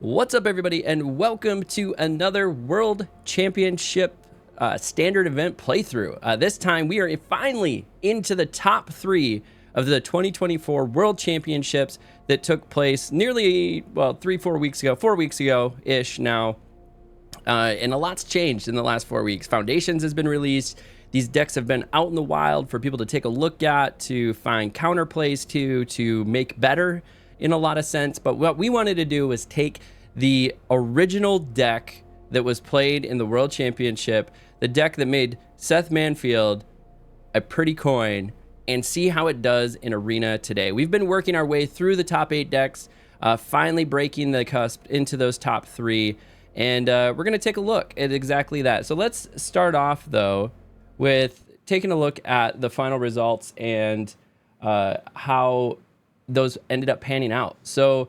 What's up, everybody, and welcome to another World Championship standard event playthrough. This time we are finally into the top 3 of the 2024 World Championships that took place nearly, well, 4 weeks ago-ish now. And a lot's changed in the last 4 weeks. Foundations has been released. These decks have been out in the wild for people to take a look at, to find counterplays to make better in a lot of sense. But what we wanted to do was take the original deck that was played in the World Championship, the deck that made Seth Manfield a pretty coin, and see how it does in Arena today. We've been working our way through the top 8 decks, finally breaking the cusp into those top 3, and we're going to take a look at exactly that. So let's start off, though, with taking a look at the final results and how those ended up panning out. So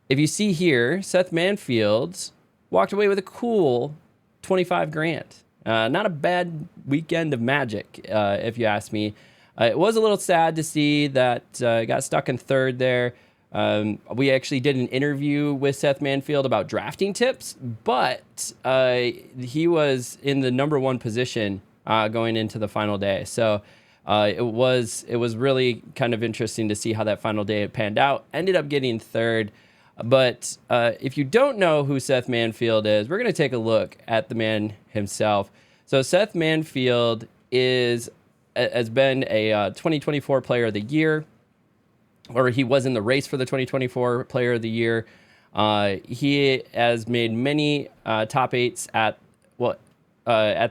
if you see here, Seth Manfield walked away with a cool 25 grand. Not a bad weekend of Magic, if you ask me. It was a little sad to see that got stuck in third there. We actually did an interview with Seth Manfield about drafting tips, but he was in the #1 position going into the final day. So it was really kind of interesting to see how that final day had panned out. Ended up getting third. But if you don't know who Seth Manfield is, we're going to take a look at the man himself. So Seth Manfield has been a 2024 Player of the Year, or he was in the race for the 2024 Player of the Year. He has made many top 8s at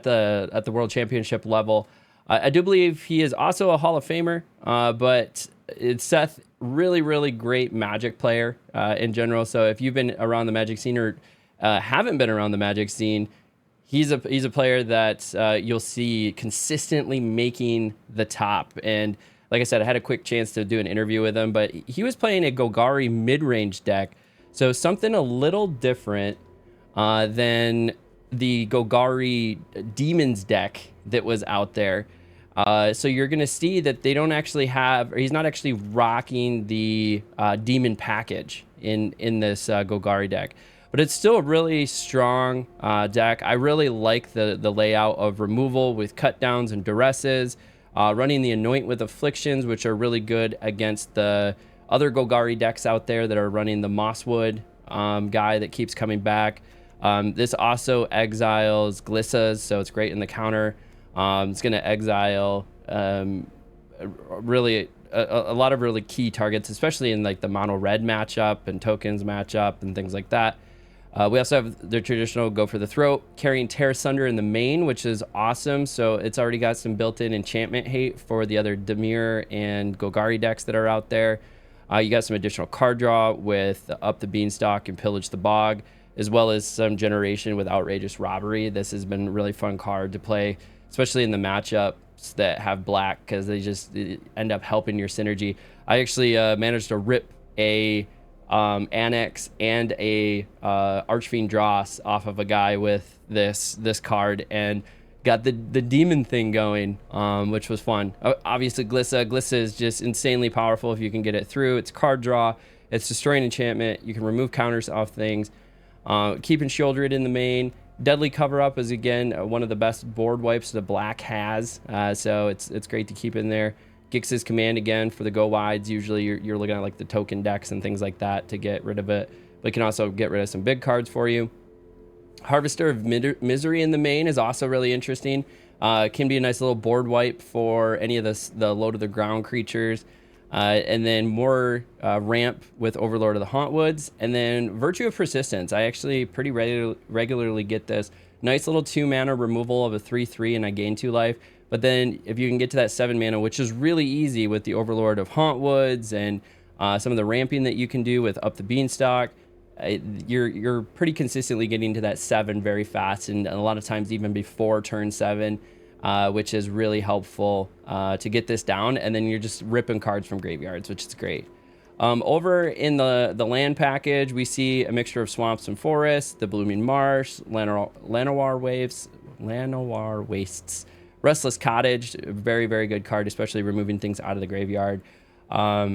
the World Championship level. I do believe he is also a Hall of Famer, but Seth, really great Magic player in general. So if you've been around the Magic scene or haven't been around the Magic scene, he's a player that you'll see consistently making the top. And like I said, I had a quick chance to do an interview with him, but he was playing a Golgari Midrange deck, so something a little different than the Golgari Demons deck that was out there. So you're going to see that they don't actually have, or he's not actually rocking the Demon package in this Golgari deck. But it's still a really strong deck. I really like the layout of removal with cut downs and duresses, running the Anoint with Afflictions, which are really good against the other Golgari decks out there that are running the Mosswood guy that keeps coming back. This also exiles Glissas, so it's great in the counter. It's going to exile really a lot of really key targets, especially in like the mono red matchup and tokens matchup and things like that. We also have the traditional Go for the Throat, carrying Tear Asunder in the main, which is awesome. So it's already got some built-in enchantment hate for the other Dimir and Golgari decks that are out there. You got some additional card draw with Up the Beanstalk and Pillage the Bog, as well as some generation with Outrageous Robbery. This has been a really fun card to play, especially in the matchups that have black, because they just end up helping your synergy. I actually managed to rip a Annex and a Archfiend Dross off of a guy with this card, and got the demon thing going, which was fun. Obviously, Glissa is just insanely powerful if you can get it through. It's card draw, it's destroying enchantment, you can remove counters off things. Keeping Shieldred in the main. Deadly Cover Up is, again, one of the best board wipes the black has, so it's great to keep in there. Gix's Command, again, for the go wides. Usually you're looking at like the token decks and things like that to get rid of it, but you can also get rid of some big cards for you. Harvester of Misery in the main is also really interesting. Can be a nice little board wipe for any of the low to the ground creatures. And then more ramp with Overlord of the Hauntwoods, and then Virtue of Persistence. I actually pretty regularly get this. Nice little 2 mana removal of a 3/3, and I gain 2 life. But then if you can get to that 7 mana, which is really easy with the Overlord of Hauntwoods and some of the ramping that you can do with Up the Beanstalk, you're pretty consistently getting to that 7 very fast, and a lot of times even before turn 7. Which is really helpful to get this down, and then you're just ripping cards from graveyards, which is great. Over in the land package, we see a mixture of swamps and forests, the Blooming Marsh, Llanowar Wastes, Restless Cottage, very good card, especially removing things out of the graveyard.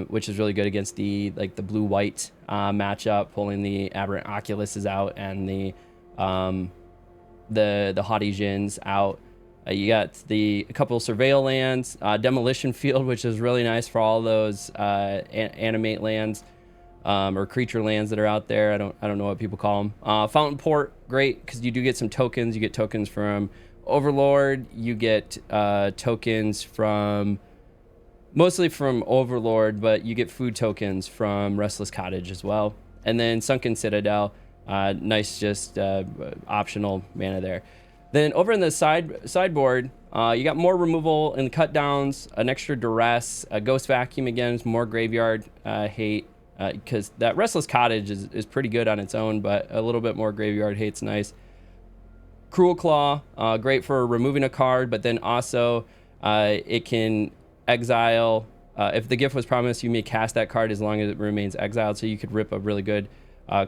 which is really good against the blue-white matchup, pulling the Aberrant Oculuses out and the Haughty Djinns out. You got a couple of Surveil lands, Demolition Field, which is really nice for all those animate lands or creature lands that are out there. I don't know what people call them. Fountain Port, great, because you do get some tokens. You get tokens from Overlord. You get tokens from mostly from Overlord, but you get food tokens from Restless Cottage as well. And then Sunken Citadel, nice, just optional mana there. Then over in the sideboard, you got more removal and cut downs, an extra duress, a Ghost Vacuum again, more graveyard hate, because that Restless Cottage is pretty good on its own, but a little bit more graveyard hate's nice. Cruel Claw, great for removing a card, but then also it can exile. If the gift was promised, you may cast that card as long as it remains exiled, so you could rip a really good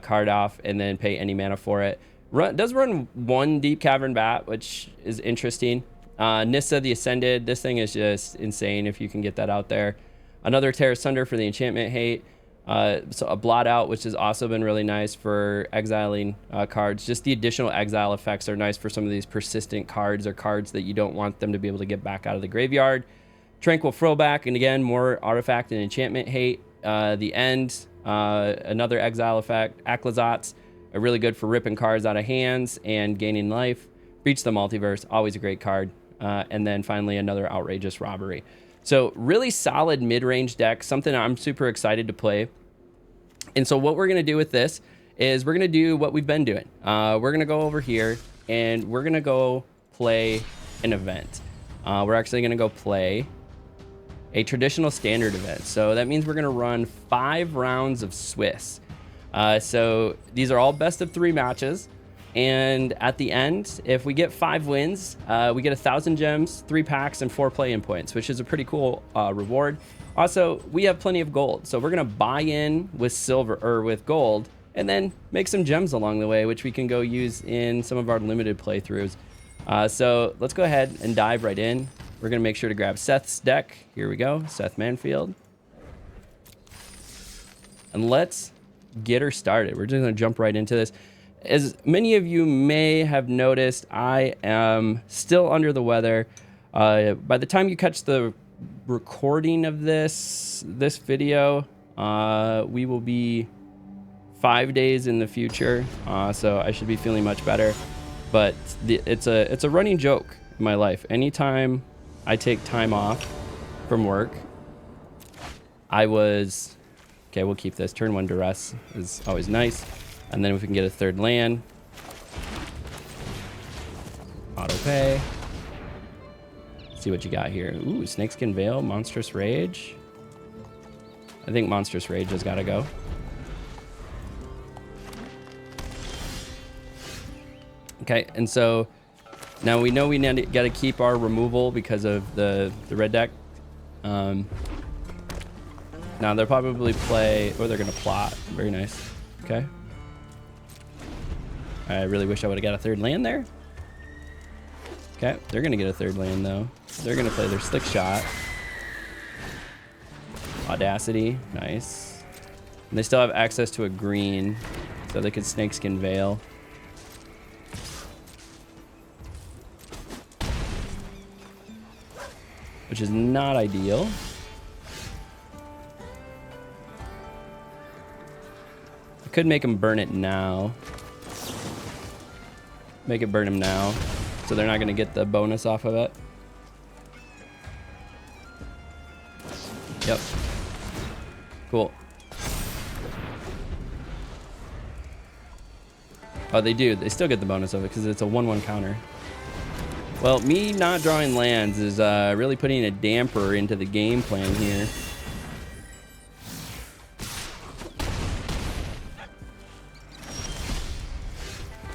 card off and then pay any mana for it. Does run one Deep Cavern Bat, which is interesting. Nissa the Ascended, this thing is just insane if you can get that out there. Another Terra Sunder for the enchantment hate. So a Blot Out, which has also been really nice for exiling cards. Just the additional exile effects are nice for some of these persistent cards or cards that you don't want them to be able to get back out of the graveyard. Tranquil Throwback, and again, more artifact and enchantment hate. The End, another exile effect. Aclazotz, are really good for ripping cards out of hands and gaining life. Breach the Multiverse, always a great card. And then finally, another Outrageous Robbery. So really solid mid-range deck, something I'm super excited to play. And so what we're going to do with this is we're going to do what we've been doing. We're going to go over here and we're going to go play an event. We're actually going to go play a traditional standard event. So that means we're going to run 5 rounds of Swiss. So these are all best of 3 matches. And at the end, if we get 5 wins, we get 1,000 gems, 3 packs, and 4 play-in points, which is a pretty cool reward. Also, we have plenty of gold, so we're gonna buy in with silver or with gold, and then make some gems along the way, which we can go use in some of our limited playthroughs. So let's go ahead and dive right in. We're gonna make sure to grab Seth's deck. Here we go, Seth Manfield. And let's get her started. We're just gonna jump right into this. As many of you may have noticed, I am still under the weather. By the time you catch the recording of this video, we will be 5 days in the future, so I should be feeling much better. But it's a running joke in my life. Anytime I take time off from work, okay, we'll keep this. Turn 1 duress is always nice. And then if we can get a 3rd land, auto pay. See what you got here. Ooh, Snakeskin Veil, Monstrous Rage. I think Monstrous Rage has got to go. Okay, and so now we know we got to keep our removal because of the red deck. Now they'll probably play, or they're going to plot. Very nice. Okay. I really wish I would have got a 3rd land there. Okay, they're going to get a 3rd land, though. They're going to play their Slick Shot. Audacity, nice. And they still have access to a green, so they could Snakeskin Veil. Which is not ideal. I could make them burn it now. Make it burn them now, so they're not going to get the bonus off of it. Yep. Cool. Oh, they do. They still get the bonus of it because it's a 1/1 counter. Well, me not drawing lands is really putting a damper into the game plan here.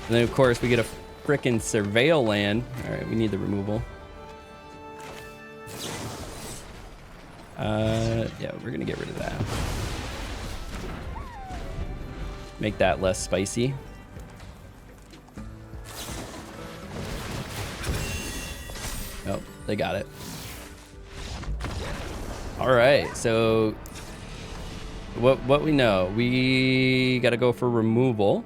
And then, of course, we get a frickin' Surveil land. All right, we need the removal. Yeah, we're gonna get rid of that. Make that less spicy. Oh, they got it. All right, so what we know, we got to go for removal.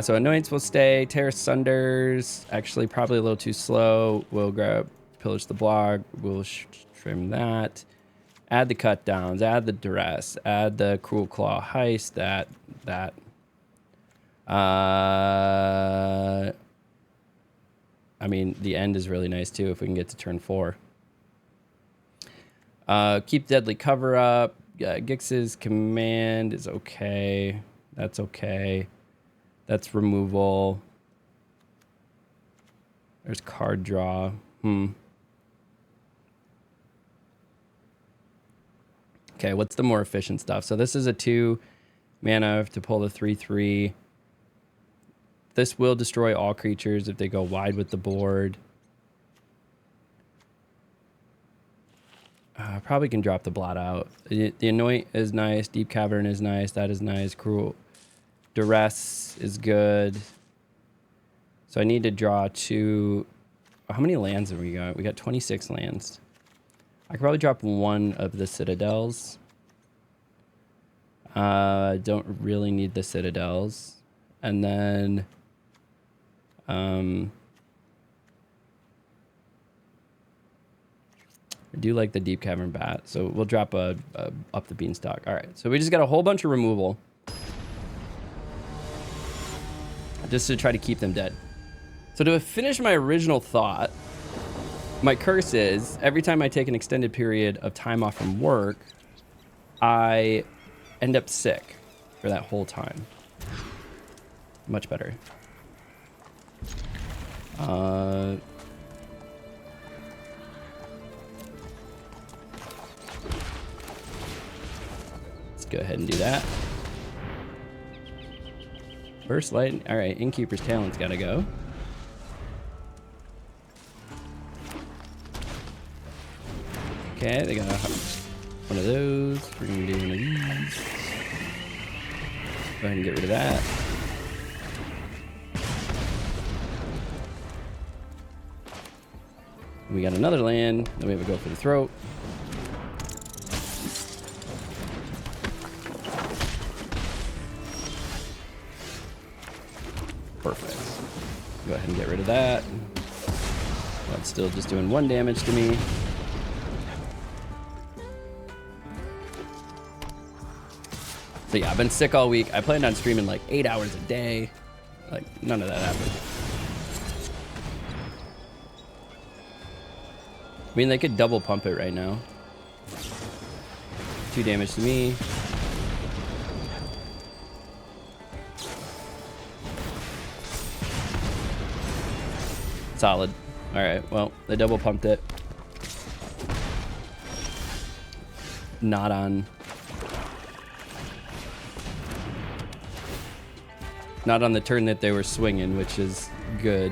So Annoyance will stay. Tear Sunders, actually probably a little too slow. We'll grab Pillage the Block. We'll trim that. Add the cut downs. Add the duress. Add the Cruel Claw Heist. That. I mean, the end is really nice too if we can get to turn 4. Keep Deadly Cover up. Gix's command is okay. That's okay. That's removal. There's card draw. Okay, what's the more efficient stuff? So this is a 2 mana to pull the 3/3. This will destroy all creatures if they go wide with the board. Probably can drop the Blot out. The Anoint is nice. Deep Cavern is nice. That is nice. Cruel. Duress is good. So I need to draw 2. How many lands have we got? We got 26 lands. I could probably drop 1 of the Citadels. Don't really need the Citadels. And then... I do like the Deep Cavern Bat, so we'll drop up the Beanstalk. All right, so we just got a whole bunch of removal just to try to keep them dead. So to finish my original thought, my curse is every time I take an extended period of time off from work, I end up sick for that whole time. Much better. Let's go ahead and do that. Burst Light. All right, Innkeeper's Talent's got to go. Okay, they got one of those. We're going to do one of these. Go ahead and get rid of that. We got another land. Then we have a go for the throat. Perfect. Go ahead and get rid of that. That's still just doing 1 damage to me. So yeah, I've been sick all week. I planned on streaming like 8 hours a day. Like, none of that happened. I mean, they could double pump it right now. 2 damage to me. Solid. All right, well, they double pumped it. Not on the turn that they were swinging, which is good.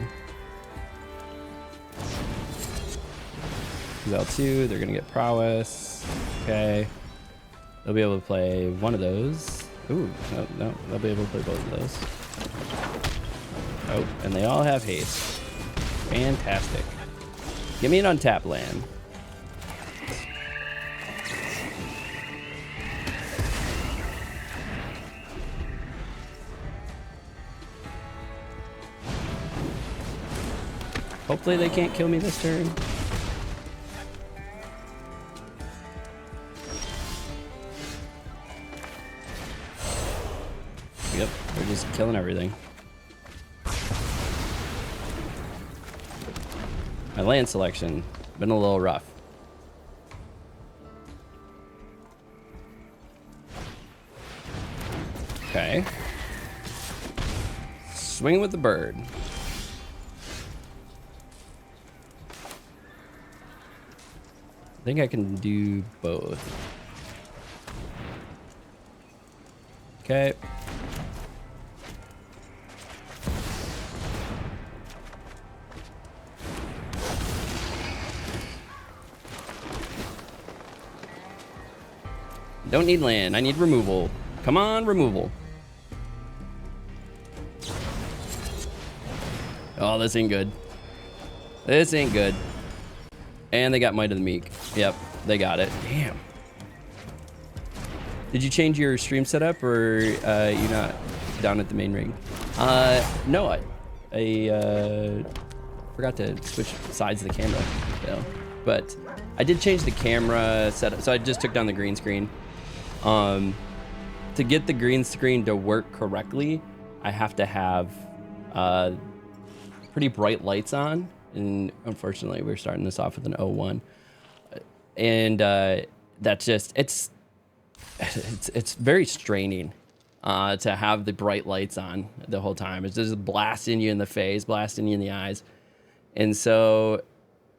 L2, they're gonna get prowess. Okay. They'll be able to play one of those. Ooh, no, they'll be able to play both of those. Oh, and they all have haste. Fantastic. Give me an untapped land. Hopefully they can't kill me this turn. Yep, they're just killing everything. My land selection been a little rough. Okay. Swing with the bird. I think I can do both. Okay. Don't need land. I need removal. Come on, removal. Oh, this ain't good. This ain't good. And they got Might of the Meek. Yep. they got it. Damn. Did you change your stream setup, or you not down at the main ring? No, I forgot to switch sides of the camera, though. But I did change the camera setup, so I just took down the green screen. To get the green screen to work correctly, I have to have pretty bright lights on, and unfortunately, we're starting this off with an 01. And that's just it's very straining to have the bright lights on the whole time. It's just blasting you in the face, blasting you in the eyes. And so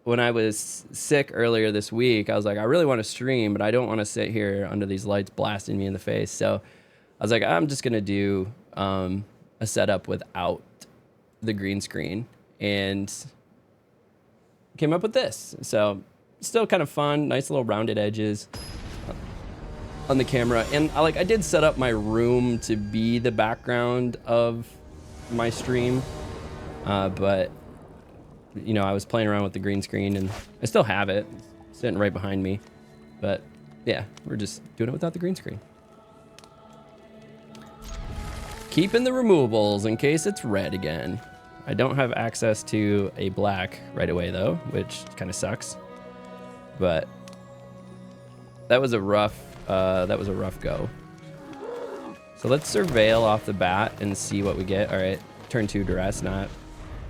when I was sick earlier this week, I was like, I really want to stream, but I don't want to sit here under these lights blasting me in the face. So I was like, I'm just gonna do a setup without the green screen, and came up with this. So still kind of fun, nice little rounded edges on the camera. And I did set up my room to be the background of my stream, but you know, I was playing around with the green screen, and I still have it sitting right behind me. But yeah, we're just doing it without the green screen. Keeping the removables in case it's red again. I don't have access to a black right away though, which kind of sucks. But that was a rough go. So let's surveil off the bat and see what we get. All right, turn 2 duress, not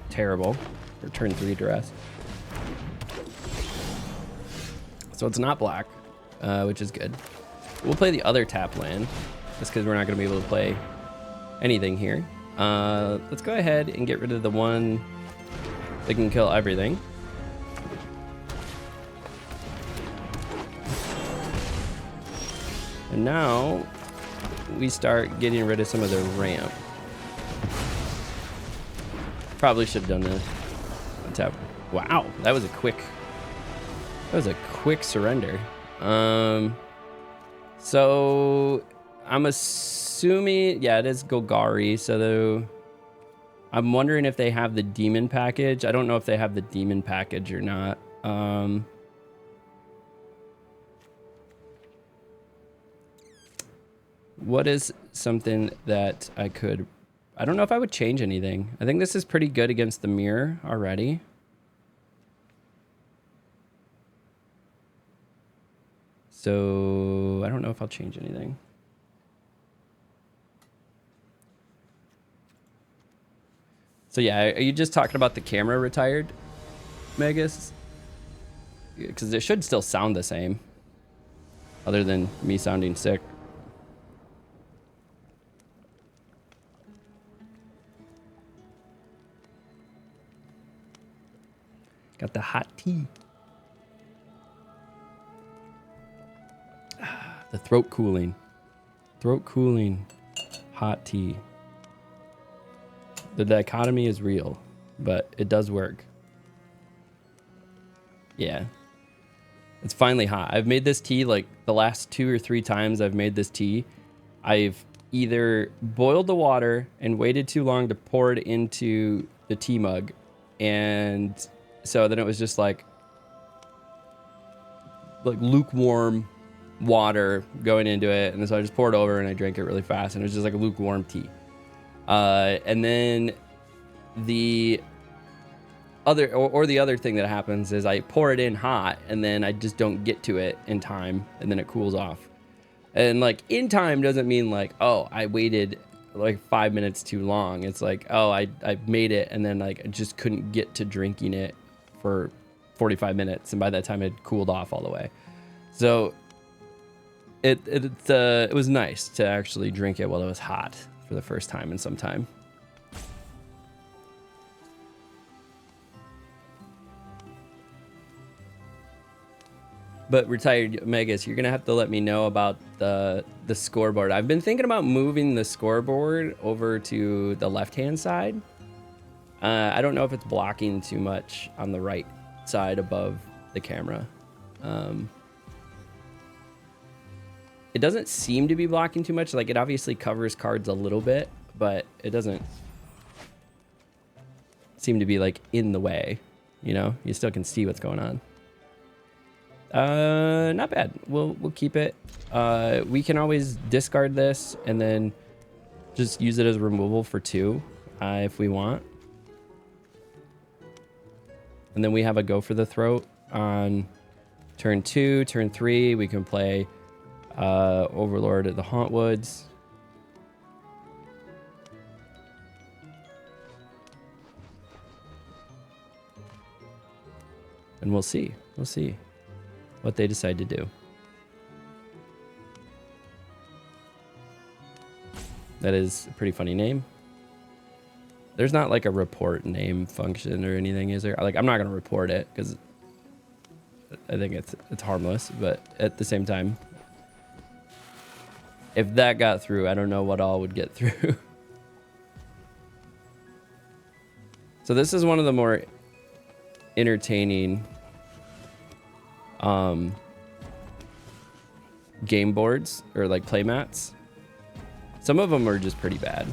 terrible. Or turn 3 duress. So it's not black, which is good. We'll play the other tap land, just because we're not going to be able to play anything here. Let's go ahead and get rid of the one that can kill everything. And now we start getting rid of some of the ramp. Probably should have done the tap. Wow, that was a quick surrender. So I'm assuming, yeah, it is Golgari. So I'm wondering if they have the demon package. I don't know if they have the demon package or not. What is something that I don't know if I would change anything. I think this is pretty good against the mirror already. So I don't know if I'll change anything. So yeah, are you just talking about the camera retired, Megas? Because it should still sound the same, other than me sounding sick. Got the hot tea. The throat cooling. Throat cooling hot tea. The dichotomy is real, but it does work. Yeah. It's finally hot. I've made this tea like the last 2 or 3 times I've made this tea. I've either boiled the water and waited too long to pour it into the tea mug, and so then it was just like lukewarm water going into it, and so I just poured over and I drank it really fast, and it was just like a lukewarm tea. And then the other thing that happens is I pour it in hot, and then I just don't get to it in time, and then it cools off. And like in time doesn't mean like, oh, I waited like 5 minutes too long. It's like, oh, I made it, and then like I just couldn't get to drinking it for 45 minutes, and by that time it cooled off all the way. So it was nice to actually drink it while it was hot for the first time in some time. But retired Megas, you're gonna have to let me know about the scoreboard. I've been thinking about moving the scoreboard over to the left-hand side. I don't know if it's blocking too much on the right side above the camera. It doesn't seem to be blocking too much. Like, it obviously covers cards a little bit, but it doesn't seem to be like in the way, you know? You still can see what's going on. Not bad. We'll keep it. We can always discard this and then just use it as removal for 2 if we want. And then we have a go for the throat on turn 2, turn 3. We can play Overlord of the Hauntwoods. And we'll see. We'll see what they decide to do. That is a pretty funny name. There's not like a report name function or anything, is there? Like, I'm not going to report it because I think it's harmless, but at the same time, if that got through, I don't know what all would get through. So this is one of the more entertaining game boards or like play mats. Some of them are just pretty bad.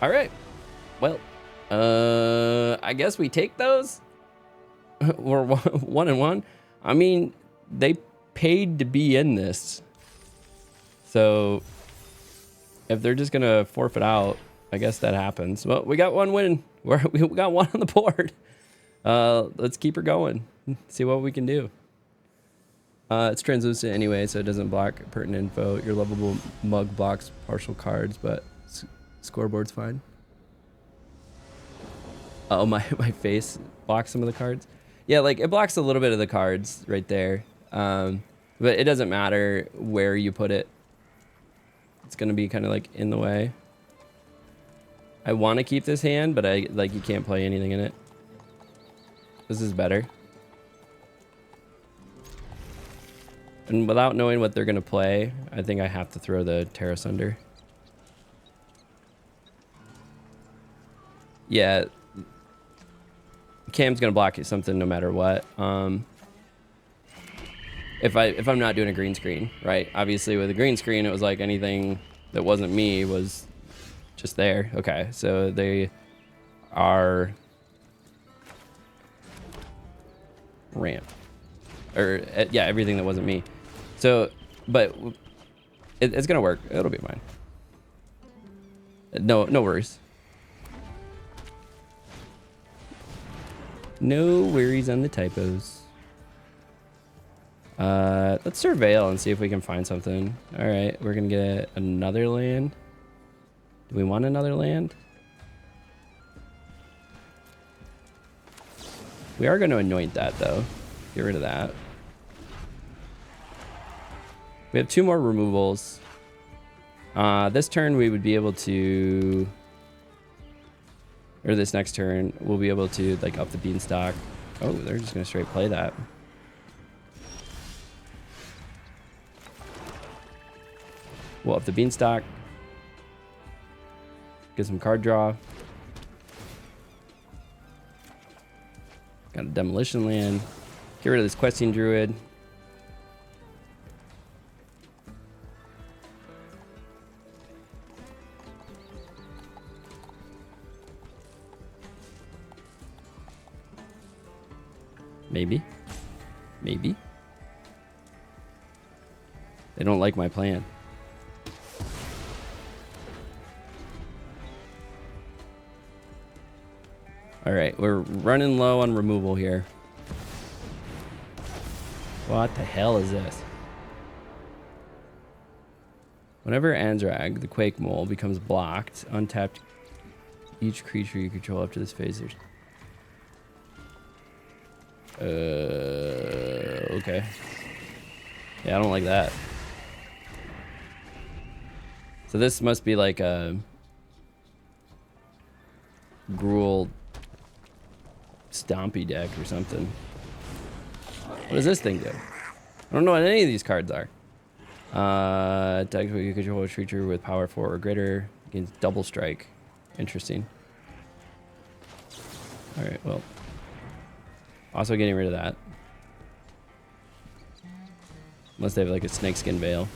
All right, well, I guess we take those. We're 1-1. I mean, they paid to be in this, so if they're just gonna forfeit out, I guess that happens. Well, we got one win. We got one on the board. Let's keep her going. See what we can do. It's translucent anyway, so it doesn't block pertinent info. Your lovable mug blocks partial cards, but scoreboard's fine. Oh, my face blocks some of the cards. Yeah, like it blocks a little bit of the cards right there. But it doesn't matter where you put it. It's gonna be kind of like in the way. I want to keep this hand, but you can't play anything in it. This is better. And without knowing what they're gonna play, I think I have to throw the Terra Sunder. Yeah, Cam's gonna block you something no matter what. If I'm not doing a green screen, right? Obviously, with a green screen, it was like anything that wasn't me was just there. Okay, so they are ramp, or yeah, everything that wasn't me. So, but it's gonna work. It'll be fine. No worries. No worries on the typos. Let's surveil and see if we can find something. All right, we're gonna get another land. Do we want another land? We are gonna anoint that though. Get rid of that. We have 2 more removals. This turn we would be able to, or this next turn, we'll be able to like up the beanstalk. Oh, they're just gonna straight play that. We'll up the beanstalk. Get some card draw. Got a demolition land. Get rid of this questing druid. Maybe. Maybe. They don't like my plan. All right, we're running low on removal here. What the hell is this? Whenever Anzrag, the Quake Mole, becomes blocked, untapped each creature you control after this phase. Okay. Yeah, I don't like that. So this must be like a Gruul Stompy deck or something. What does this thing do? I don't know what any of these cards are. Technically, you control a creature with power 4 or greater against double strike. Interesting. All right, well. Also getting rid of that. Unless they have like a snakeskin veil.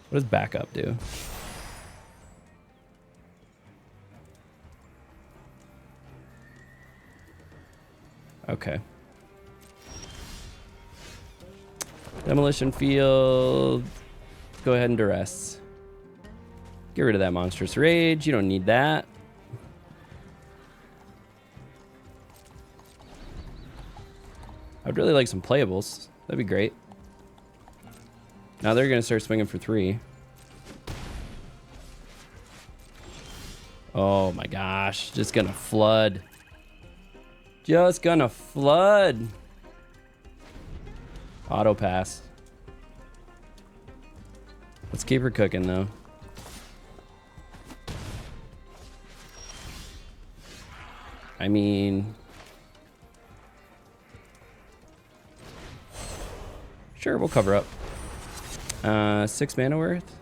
What does backup do? Okay. Demolition field. Go ahead and duress. Get rid of that monstrous rage. You don't need that. I'd really like some playables. That'd be great. Now they're gonna start swinging for 3. Oh my gosh, just gonna flood. Just gonna flood. Auto pass. Let's keep her cooking though. I mean, sure, we'll cover up. 6 mana worth.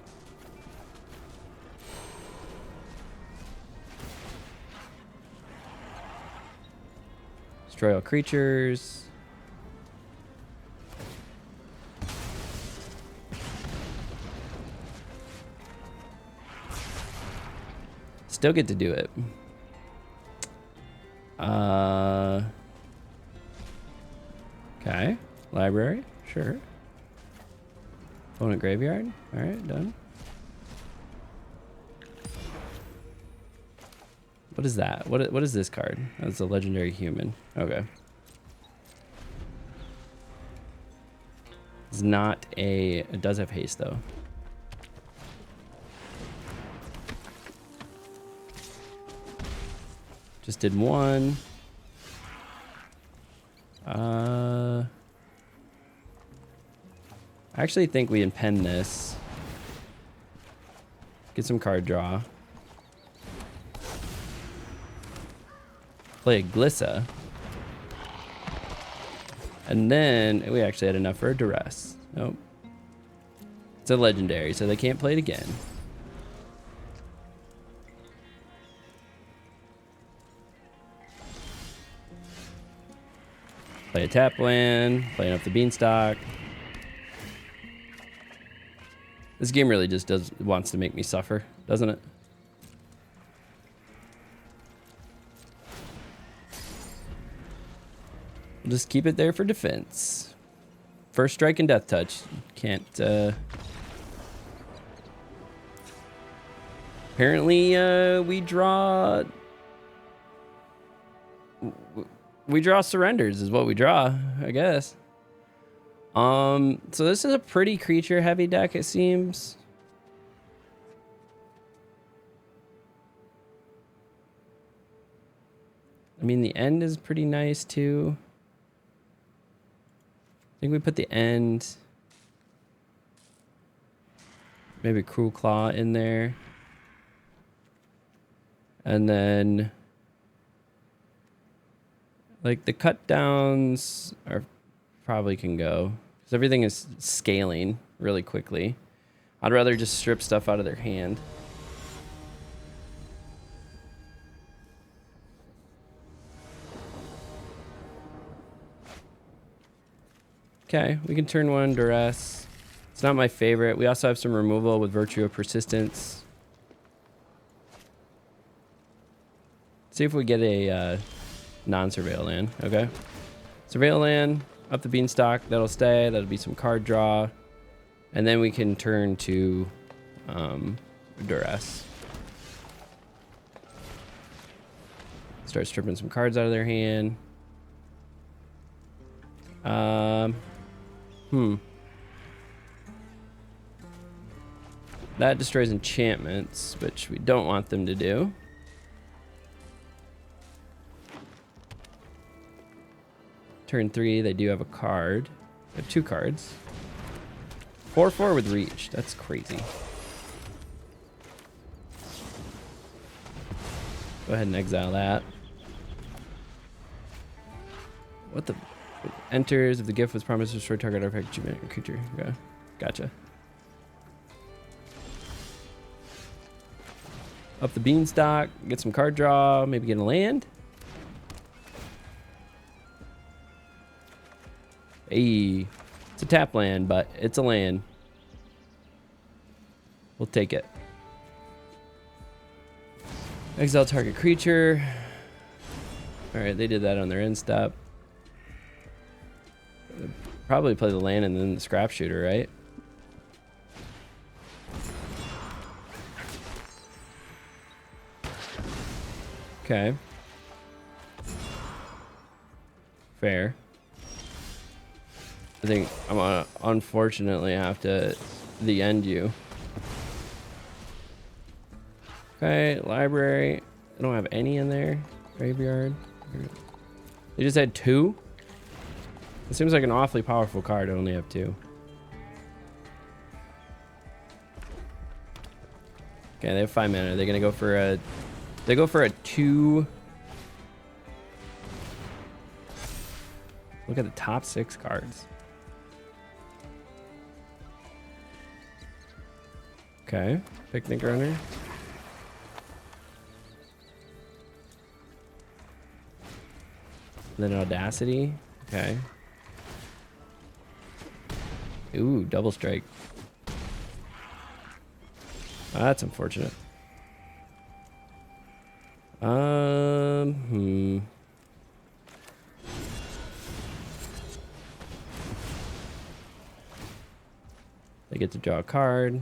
Destroy all creatures. Still get to do it. Okay. Library. Sure. Opponent graveyard. All right, done. What is that? What is this card? That's a legendary human. Okay. It's not a... It does have haste, though. Just did 1. I actually think we impend this. Get some card draw. Play a Glissa. And then we actually had enough for a duress. Nope. It's a legendary, so they can't play it again. Play a tap land, playing up the beanstalk. This game really just wants to make me suffer, doesn't it? We'll just keep it there for defense. First strike and death touch. Can't, apparently, we draw surrenders is what we draw, I guess. So this is a pretty creature heavy deck, it seems. I mean, the end is pretty nice too. I think we put the end, maybe Cruel Claw in there. And then like the cut downs are probably can go because everything is scaling really quickly. I'd rather just strip stuff out of their hand. Okay, we can turn 1 duress. It's not my favorite. We also have some removal with Virtue of Persistence. See if we get a non-surveil land. Okay, surveil land. Up the beanstalk, that'll stay. That'll be some card draw. And then we can turn to duress. Start stripping some cards out of their hand. That destroys enchantments, which we don't want them to do. Turn 3, they do have a card. They have 2 cards. 4/4 with reach. That's crazy. Go ahead and exile that. What the? Enters if the gift was promised to destroy target artifact achievement or creature. Okay. Gotcha. Up the beanstalk, get some card draw, maybe get a land. Hey, it's a tap land, but it's a land. We'll take it. Exile target creature. All right, they did that on their end step. Probably play the land and then the scrap shooter, right? Okay. Fair. I think I'm gonna unfortunately have to the end you. Okay, library. I don't have any in there. Graveyard. They just had 2? It seems like an awfully powerful card to only have 2. Okay, they have 5 mana. They're gonna go for a... They go for a 2... Look at the top 6 cards. Okay, Picnic Runner. Then Audacity. Okay. Ooh, double strike. Oh, that's unfortunate. They get to draw a card.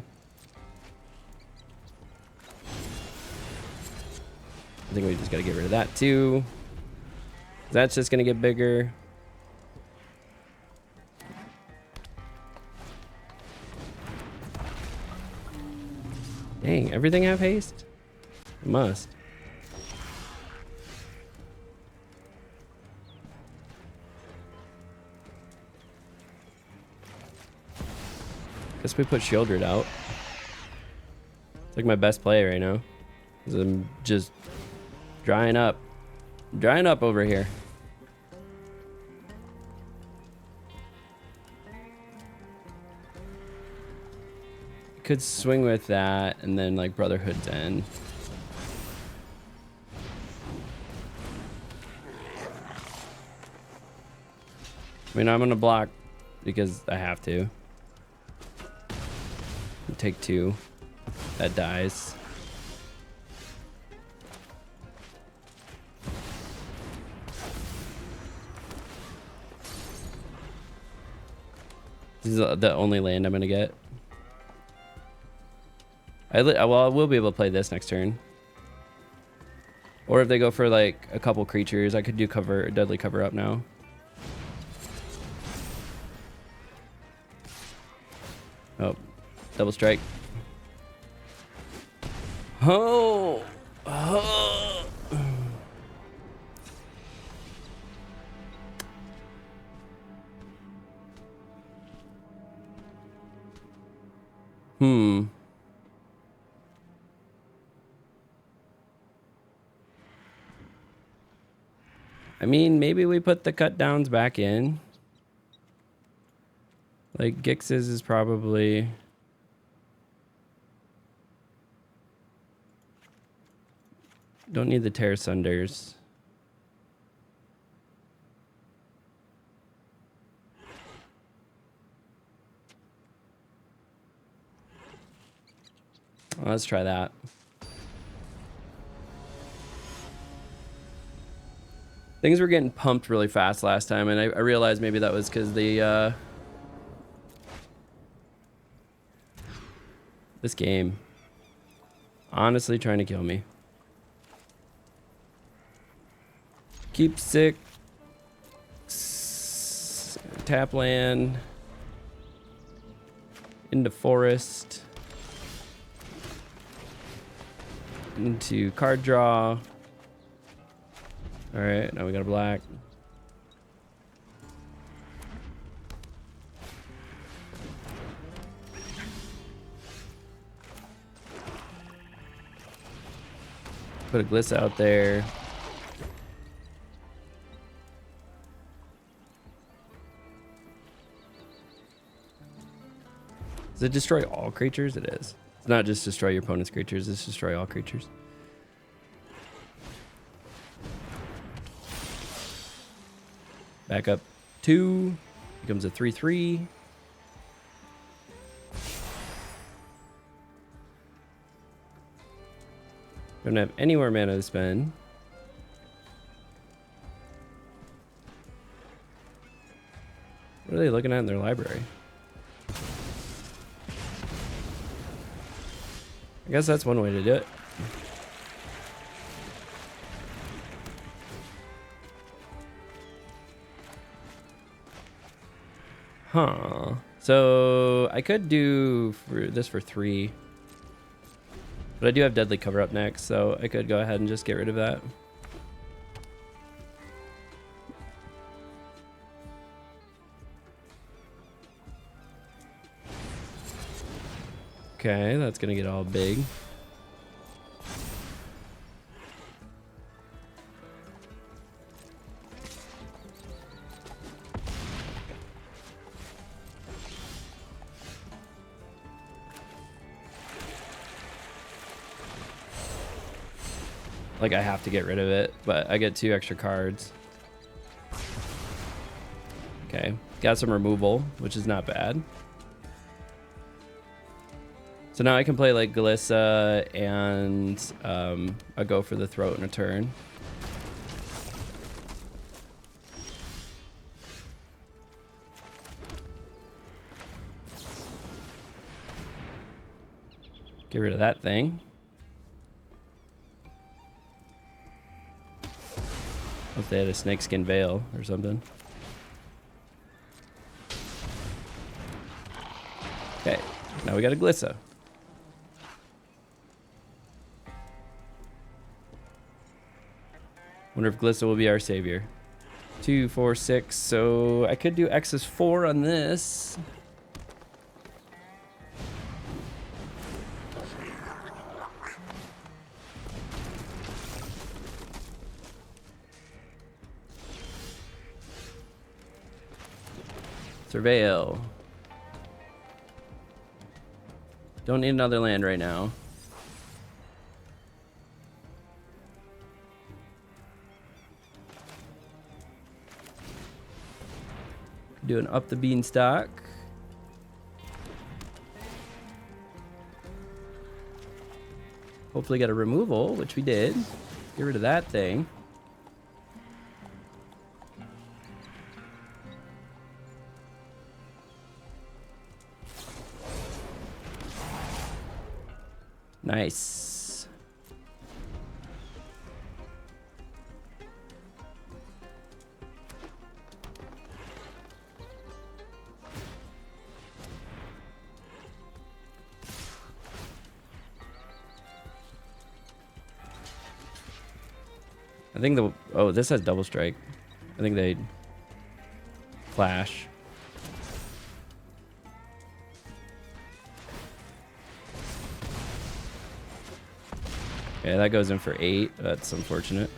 I think we just gotta get rid of that too. That's just gonna get bigger. Dang, everything have haste? It must. Guess we put Shieldred out. It's like my best play right now. 'Cause I'm just drying up. Drying up over here. Could swing with that and then like Brotherhood's End. I mean, I'm gonna block because I have to. Take 2. That dies. This is the only land I'm gonna get. Well, I will be able to play this next turn. Or if they go for like a couple creatures, I could do deadly cover up now. Oh, double strike. Oh, oh. I mean, maybe we put the cut downs back in. Like Gix's is probably... Don't need the Tear Sunders. Well, let's try that. Things were getting pumped really fast last time, and I realized maybe that was because the this game honestly trying to kill me. Keep 6. Tap land. Into forest. Into card draw. Alright, now we got a black. Put a Gliss out there. Does it destroy all creatures? It is. It's not just destroy your opponent's creatures, it's destroy all creatures. Back up 2. Becomes a 3/3. Don't have any more mana to spend. What What are they looking at in their library? I guess that's one way to do it. Huh. So I could do this for 3. But I do have Deadly Cover up next, so I could go ahead and just get rid of that. Okay, that's gonna get all big. Like, I have to get rid of it, but I get 2 extra cards. Okay, got some removal, which is not bad. So now I can play like Glissa and a Go for the Throat in a turn. Get rid of that thing. If they had a Snakeskin Veil or something. Okay, now we got a Glissa. Wonder if Glissa will be our savior. 2, 4, 6. So I could do X is 4 on this. Surveil. Don't need another land right now. Doing up the beanstalk. Hopefully got a removal, which we did. Get rid of that thing. Nice. I think the... Oh, this has double strike. I think they flash. Yeah, that goes in for 8. That's unfortunate.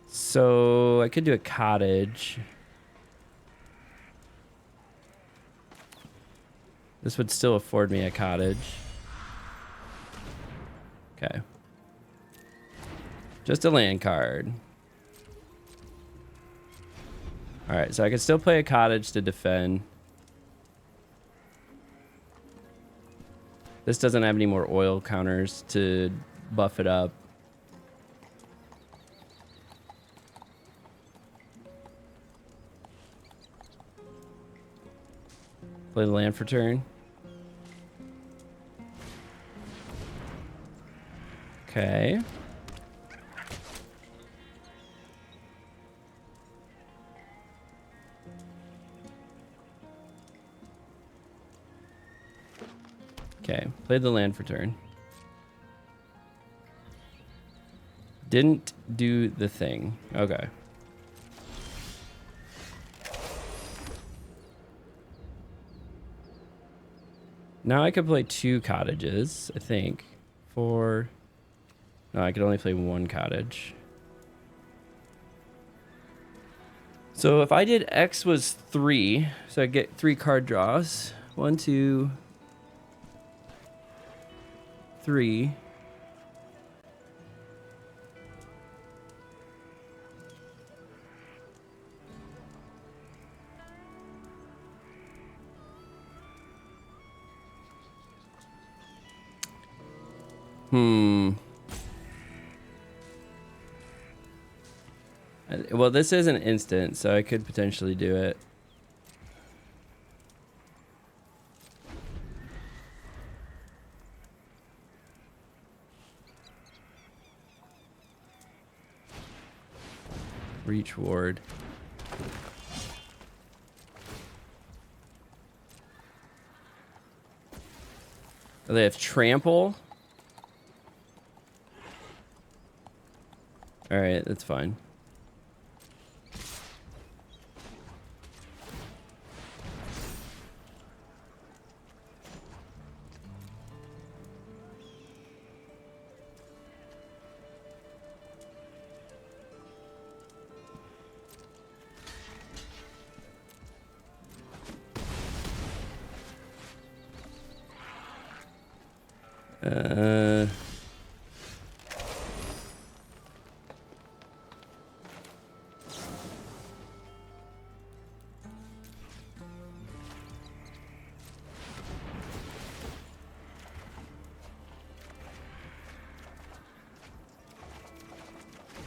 So I could do a cottage. This would still afford me a cottage. Okay. Just a land card. All right, so I can still play a cottage to defend. This doesn't have any more oil counters to buff it up. Play the land for turn. Okay. Okay, played the land for turn. Didn't do the thing. Okay. Now I could play 2 cottages, I think. 4. No, I could only play 1 cottage. So if I did X was 3, so I get 3 card draws. 1, 2, 3. Well, this is an instant, so I could potentially do it. Reach ward. Oh, they have trample. All right, that's fine.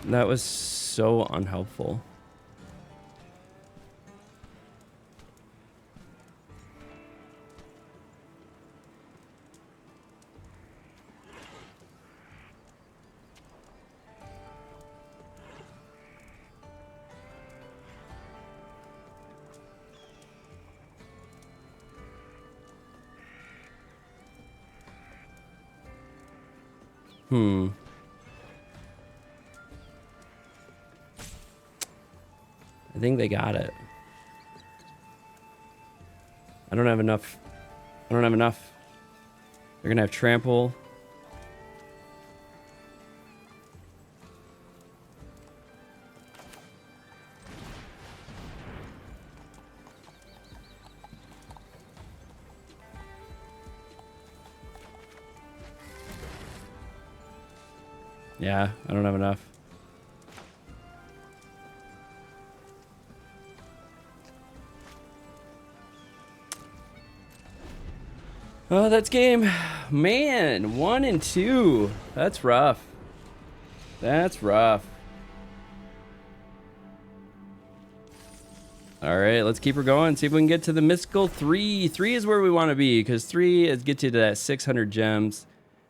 That was so unhelpful. I think they got it. I don't have enough. I don't have enough. They're gonna have trample. Yeah, I don't have enough. Oh, that's game. Man, 1 and 2. That's rough. That's rough. All right, let's keep her going. See if we can get to the mystical 3. 3 is where we want to be, because 3 is gets you to that 600 gems.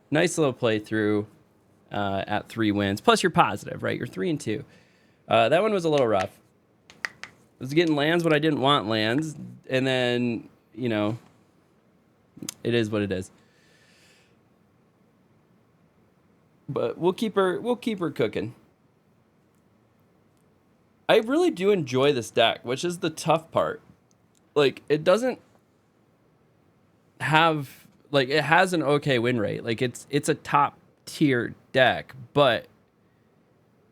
Nice little playthrough at 3 wins. Plus, you're positive, right? You're 3 and 2. That one was a little rough. I was getting lands when I didn't want lands, and then, you know, it is what it is. But we'll keep her cooking. I really do enjoy this deck, which is the tough part. Like, it doesn't have, like, it has an okay win rate. Like, it's a top tier deck, but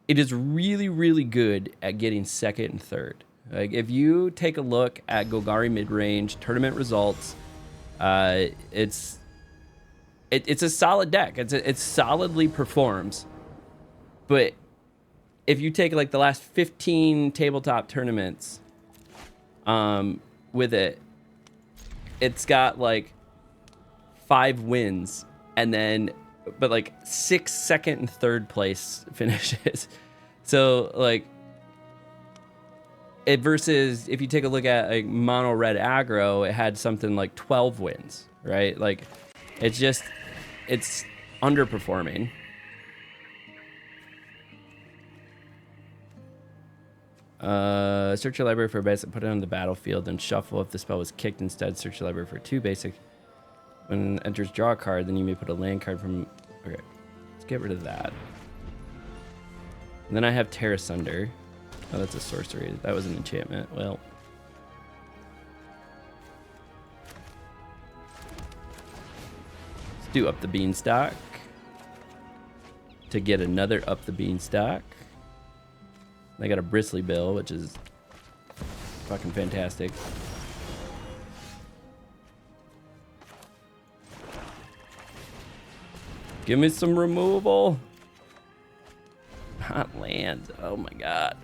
it is really, really good at getting second and third. Like, if you take a look at Golgari Midrange tournament results, it's a solid deck. It solidly performs. But if you take like the last 15 tabletop tournaments with it, it's got like 5 wins and then but like 6 second and third place finishes. So like it versus if you take a look at like mono red aggro, it had something like 12 wins, right? Like it's underperforming. Search your library for a basic, put it on the battlefield, and shuffle. If the spell was kicked instead, search your library for 2 basic. When it enters draw a card, then you may put a land card from... Okay, let's get rid of that. And then I have Terra Sunder. Oh, that's a sorcery. That was an enchantment. Well... let's do Up the Beanstalk. To get another Up the Beanstalk. I got a Bristly Bill, which is fucking fantastic. Give me some removal. Not land. Oh my god.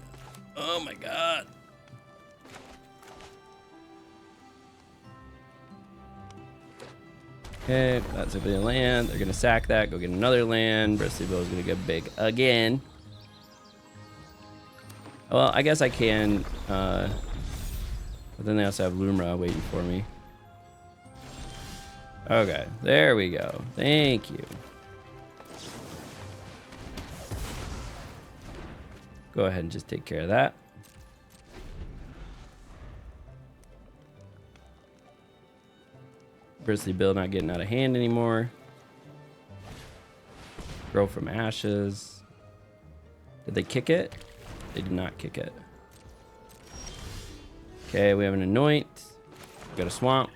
Oh my god. Okay, that's a big land. They're gonna sack that, go get another land. Bristly Bill is gonna get big again. Well, I guess I can, but then they also have Lumra waiting for me. Okay, there we go. Thank you. Go ahead and just take care of that. Bristly Bill not getting out of hand anymore. Grow from ashes. Did they kick it? They did not kick it. Okay, we have an anoint. We got a swamp.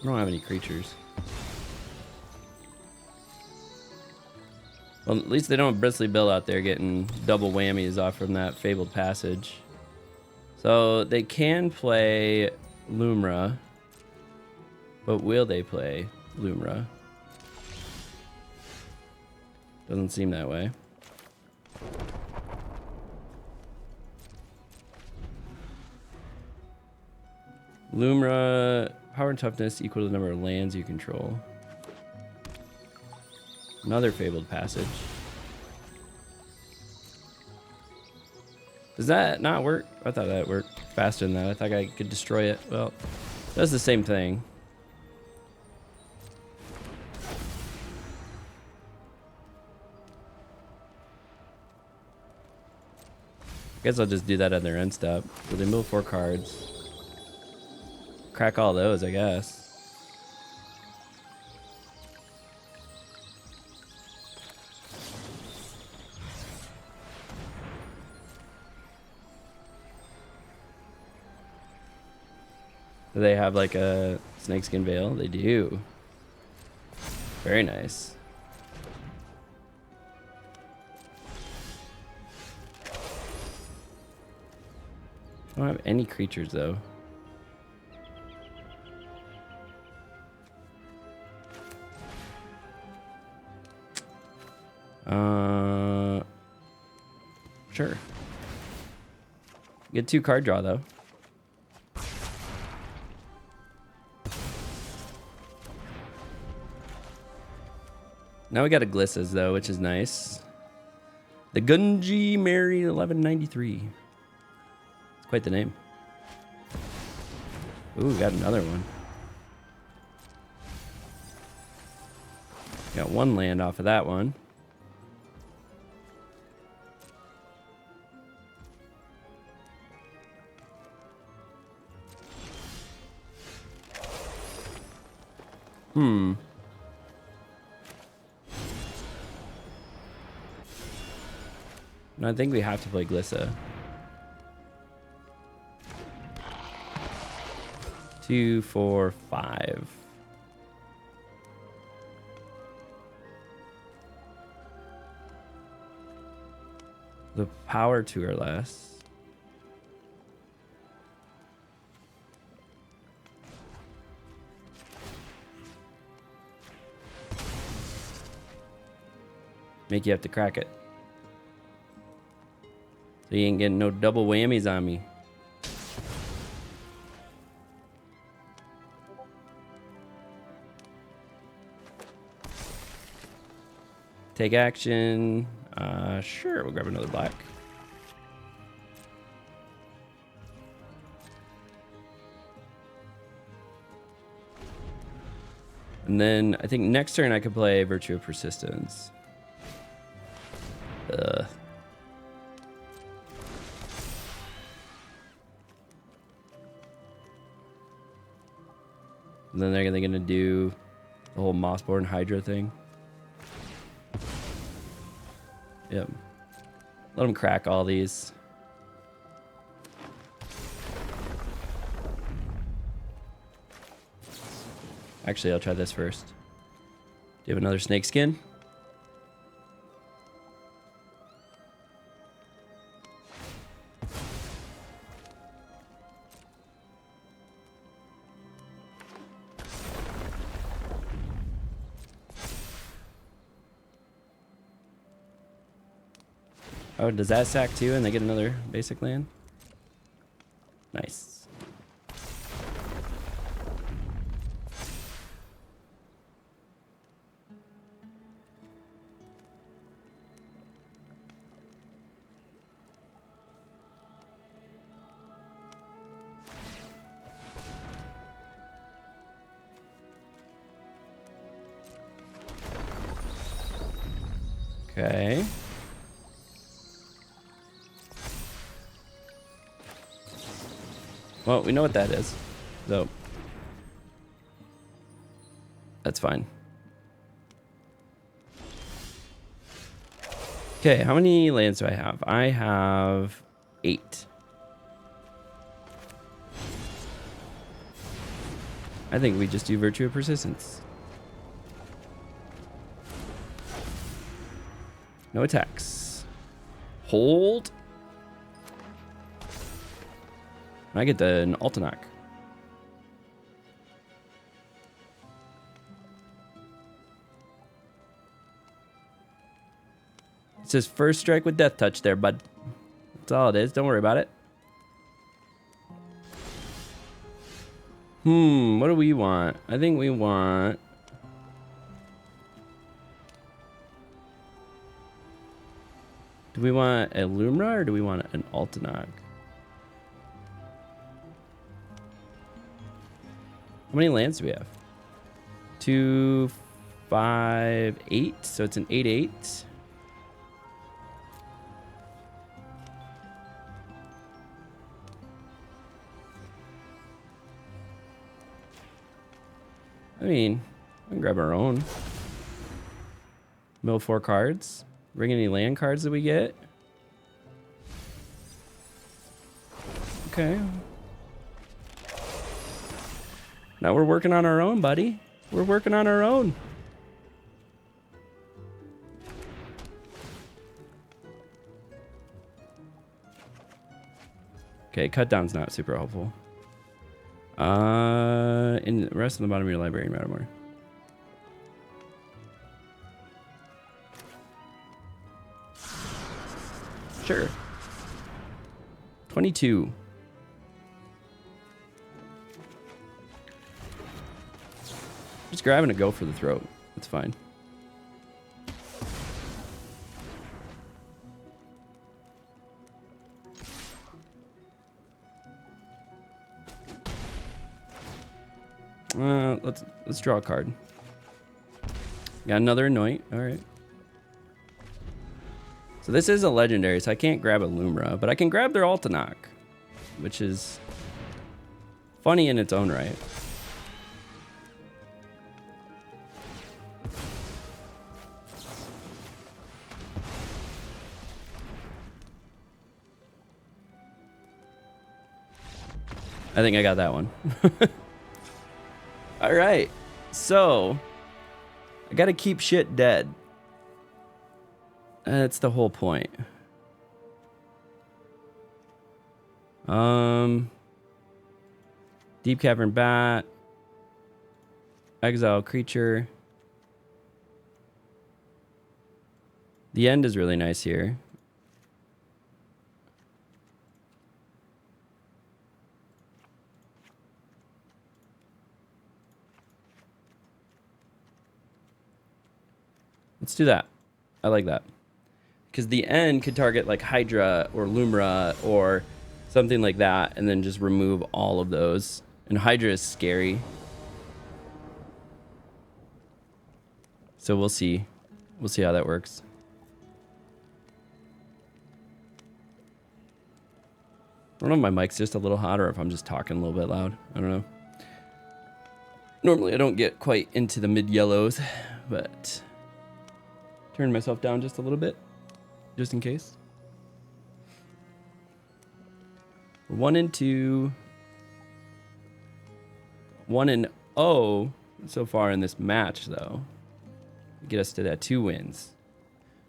I don't have any creatures. Well, at least they don't have Bristly Bill out there getting double whammies off from that Fabled Passage. So they can play Lumra. But will they play Lumra? Doesn't seem that way. Lumra, power and toughness equal to the number of lands you control. Another Fabled Passage. Does that not work? I thought that worked faster than that. I thought I could destroy it. Well, it does the same thing. I guess I'll just do that on their end step. So they move 4 cards. Crack all those, I guess. Do they have like a snakeskin veil? They do. Very nice. I don't have any creatures though. Sure. Get 2 card draw though. Now we got a Glissas though, which is nice. The Gunji Mary 1193. It's quite the name. Ooh, got another one. Got 1 land off of that one. I think we have to play Glissa. 2, 4, 5. The power 2 or less. Make you have to crack it. So you ain't getting no double whammies on me. Take action. Sure, we'll grab another black. And then I think next turn I could play Virtue of Persistence. And then they're gonna do the whole Mossborn Hydra thing. Yep. Let them crack all these. Actually, I'll try this first. Do you have another snake skin? Oh, does that sack too and they get another basic land? Nice. Okay. Well, we know what that is, so that's fine. Okay, how many lands do I have? I have 8. I think we just do Virtue of Persistence. No attacks. Hold. I get an Altanak. It says first strike with Death Touch there, bud. That's all it is. Don't worry about it. What do we want? I think we want... Do we want a Lumra or do we want an Altanak? How many lands do we have? 2, 5, 8. So it's an 8/8. I mean, we can grab our own. Mill 4 cards. Bring any land cards that we get. Okay. Now we're working on our own, buddy. We're working on our own. Okay, cut down's not super helpful. In the rest of the bottom of your library, Mattermore. Sure. 22. Just grabbing a go for the throat. It's fine. Let's draw a card. Got another Anoint. All right. So this is a legendary, so I can't grab a Lumra, but I can grab their Altanak, which is funny in its own right. I think I got that one. All right. So I got to keep shit dead. That's the whole point. Deep Cavern Bat. Exile creature. The end is really nice here. Let's do that. I like that. Because the end could target like Hydra or Lumra or something like that and then just remove all of those. And Hydra is scary. So we'll see. We'll see how that works. I don't know if my mic's just a little hot or if I'm just talking a little bit loud. I don't know. Normally I don't get quite into the mid-yellows, but turn myself down just a little bit, just in case. We're 1-2. 1-0 so far in this match, though. Get us to that 2 wins.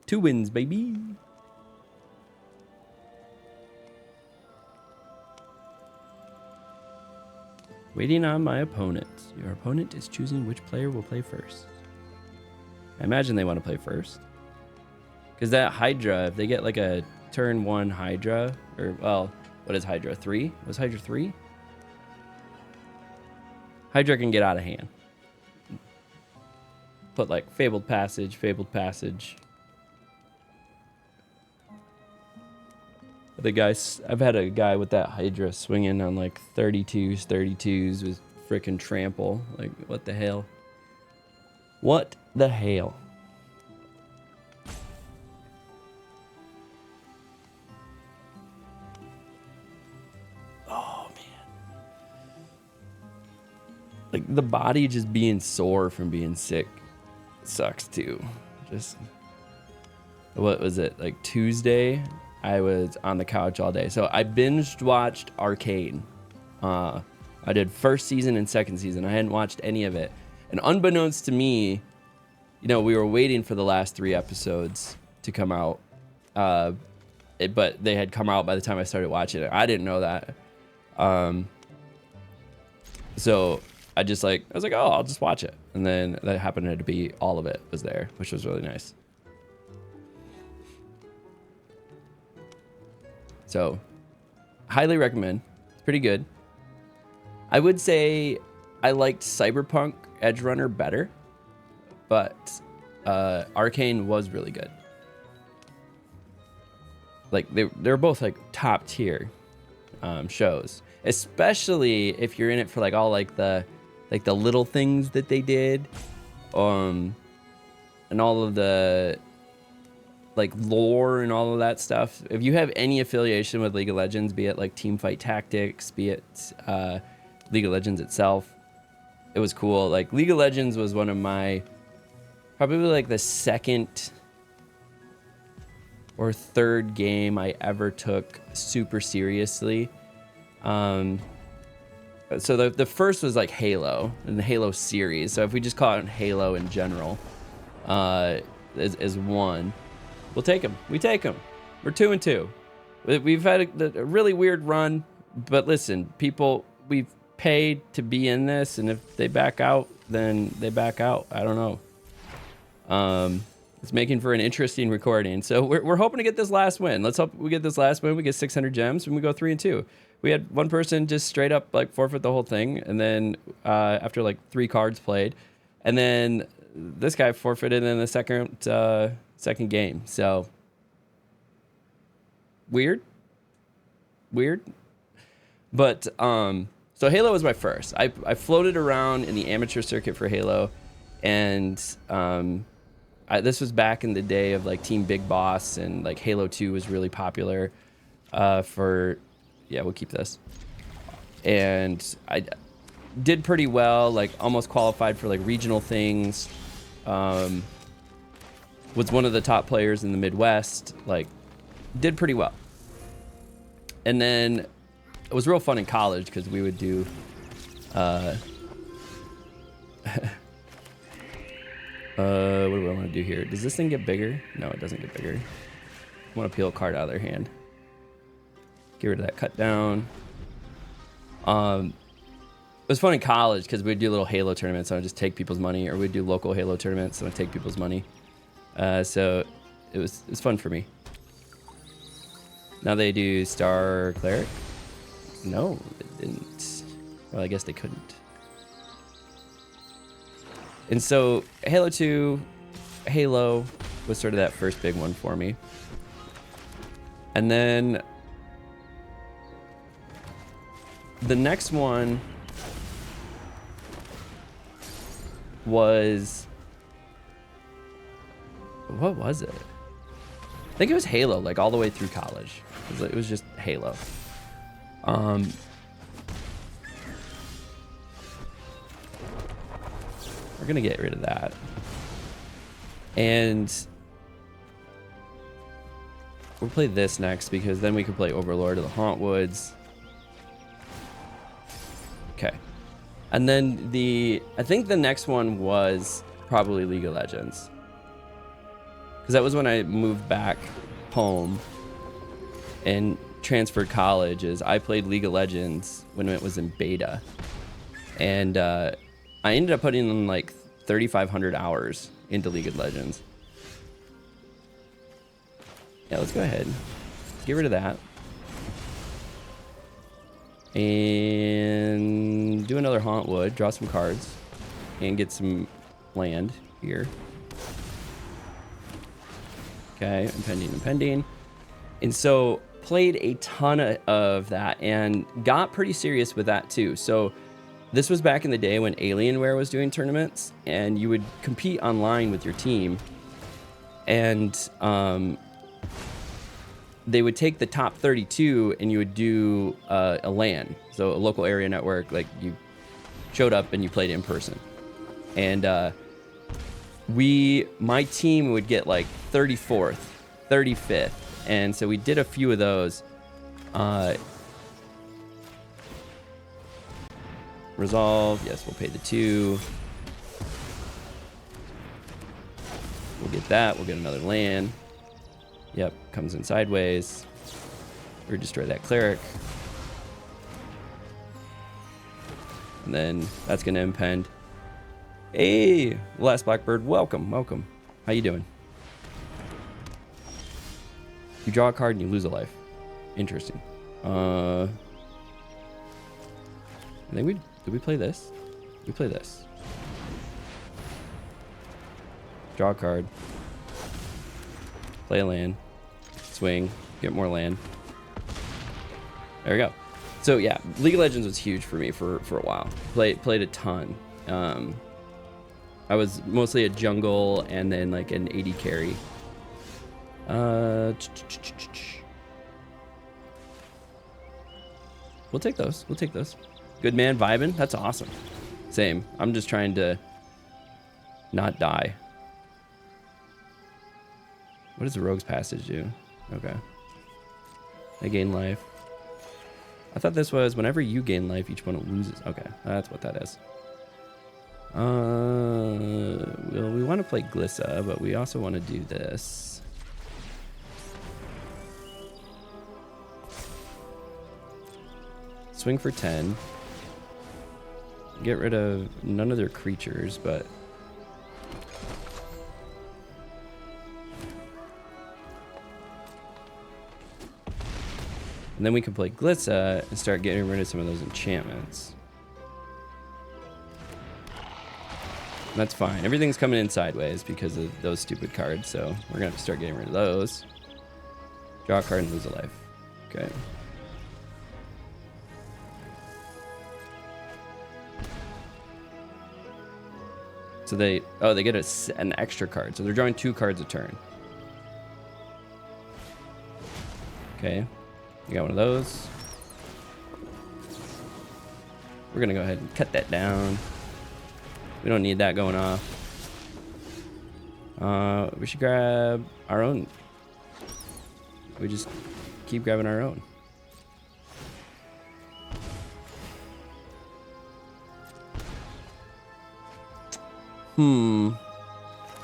2 wins, baby. Waiting on my opponent. Your opponent is choosing which player will play first. I imagine they want to play first. Because that Hydra, if they get like a turn 1 Hydra, or, well, what is Hydra? 3? Was Hydra 3? Hydra can get out of hand. Put like Fabled Passage, Fabled Passage. The guys, I've had a guy with that Hydra swinging on like 32s with frickin' trample. Like, what the hell? What the hell? the body just being sore from being sick sucks too. Just, what was it, like Tuesday? I was on the couch all day. So I binged watched Arcane. I did first season and second season. I hadn't watched any of it. And unbeknownst to me, you know, we were waiting for the last 3 episodes to come out. But they had come out by the time I started watching it. I didn't know that. So I was like, oh, I'll just watch it. And then that happened to be all of it was there, which was really nice. So highly recommend. It's pretty good. I would say I liked Cyberpunk Edge Runner better, but Arcane was really good. Like they're both like top tier shows, especially if you're in it for like all like the little things that they did, and all of the like lore and all of that stuff. If you have any affiliation with League of Legends, be it like Teamfight Tactics, be it League of Legends itself, it was cool. Like League of Legends was one of my, probably like the second or third game I ever took super seriously. So the first was like Halo and the Halo series. So if we just call it Halo in general, as one, we'll take them. We take them. We're 2-2. We've had a really weird run, but listen, people, we've paid to be in this, and if they back out, then they back out. I don't know. It's making for an interesting recording. So we're hoping to get this last win. Let's hope we get this last win. We get 600 gems and we go 3-2. We had one person just straight up like forfeit the whole thing, and then after like 3 cards played, and then this guy forfeited in the second game. So weird, but so Halo was my first. I floated around in the amateur circuit for Halo, and this was back in the day of like Team Big Boss, and like Halo 2 was really popular we'll keep this. And I did pretty well, like almost qualified for like regional things. Was one of the top players in the Midwest, like did pretty well. And then it was real fun in college because we would do what do I want to do here? Does this thing get bigger? No, it doesn't get bigger. I want to peel a card out of their hand. Get rid of that cut down. It was fun in college because we'd do little Halo tournaments. So I'd just take people's money, or we'd do local Halo tournaments and I'd take people's money. So it was fun for me. Now they do Star Cleric. No, they didn't. Well, I guess they couldn't. And so Halo 2, Halo was sort of that first big one for me. And then the next one was, what was it? I think it was Halo, like all the way through college. It was just Halo. We're gonna get rid of that. And we'll play this next because then we can play Overlord of the Hauntwoods. Okay. And then I think the next one was probably League of Legends. Because that was when I moved back home and transferred colleges. I played League of Legends when it was in beta. And I ended up putting in like 3,500 hours into League of Legends. Yeah, let's go ahead. Get rid of that. And do another Hauntwood, draw some cards, and get some land here. Okay, impending. And so played a ton of that and got pretty serious with that too. So this was back in the day when Alienware was doing tournaments, and you would compete online with your team, and they would take the top 32 and you would do a LAN, so a local area network. Like you showed up and you played in person. And my team would get like 34th, 35th. And so we did a few of those. Resolve, yes, we'll pay the 2. We'll get that, we'll get another land. Yep, comes in sideways. Or destroy that cleric. And then that's gonna impend. Hey, Last Blackbird, welcome, welcome. How you doing? You draw a card and you lose a life. Interesting. I think did we play this? We play this. Draw a card. Play a land. Swing. Get more land. There we go. So yeah, League of Legends was huge for me for a while. Played a ton. I was mostly a jungle and then like an AD carry. We'll take those. We'll take those. Good man, vibing. That's awesome. Same. I'm just trying to not die. What does the Rogue's Passage do? Okay. They gain life. I thought this was whenever you gain life, each one loses. Okay, that's what that is. Well, we want to play Glissa, but we also want to do this. Swing for 10. Get rid of none of their creatures, but... And then we can play Glissa and start getting rid of some of those enchantments. And that's fine. Everything's coming in sideways because of those stupid cards, so we're gonna have to start getting rid of those. Draw a card and lose a life. Okay. So they get an extra card. So they're drawing 2 cards a turn. Okay. You got one of those. We're gonna go ahead and cut that down. We don't need that going off. We should grab our own. We just keep grabbing our own.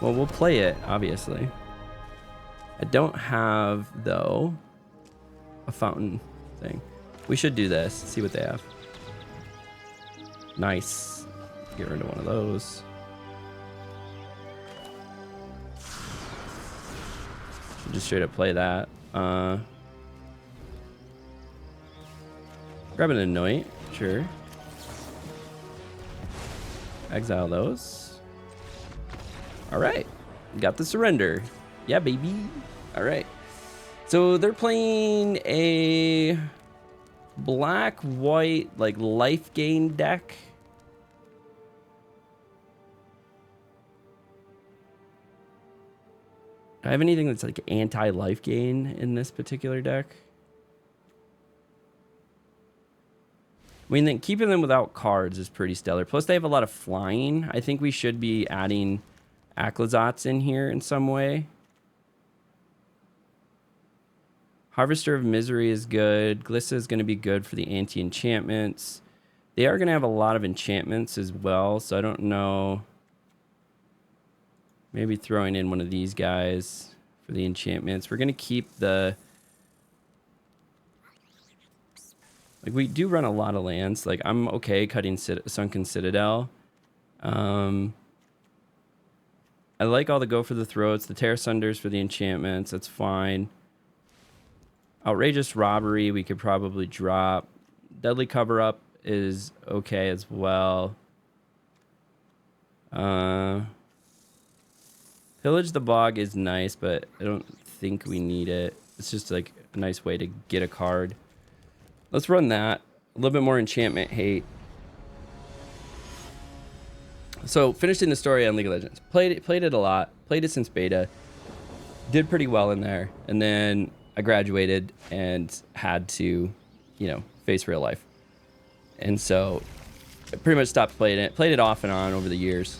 Well, we'll play it, obviously. I don't have, though, a fountain thing. We should do this. See what they have. Nice. Get rid of one of those. Should just straight up play that. Grab an Anoint. Sure. Exile those. All right, got the surrender. Yeah, baby. All right. So they're playing a black-white, like, life gain deck. Do I have anything that's, like, anti-life gain in this particular deck? I mean, keeping them without cards is pretty stellar. Plus, they have a lot of flying. I think we should be adding Aclazotz in here in some way. Harvester of Misery is good. Glissa is going to be good for the anti-enchantments. They are going to have a lot of enchantments as well, so I don't know. Maybe throwing in one of these guys for the enchantments. We're going to keep the... Like, we do run a lot of lands. Like, I'm okay cutting Sunken Citadel. I like all the Go for the Throats, the Tear Sunders for the enchantments. That's fine. Outrageous Robbery we could probably drop. Deadly Cover-Up is okay as well. Pillage the Bog is nice, but I don't think we need it. It's just like a nice way to get a card. Let's run that. A little bit more enchantment hate. So, finishing the story on League of Legends. Played it a lot. Played it since beta. Did pretty well in there. And then I graduated and had to, you know, face real life. And so, I pretty much stopped playing it. Played it off and on over the years.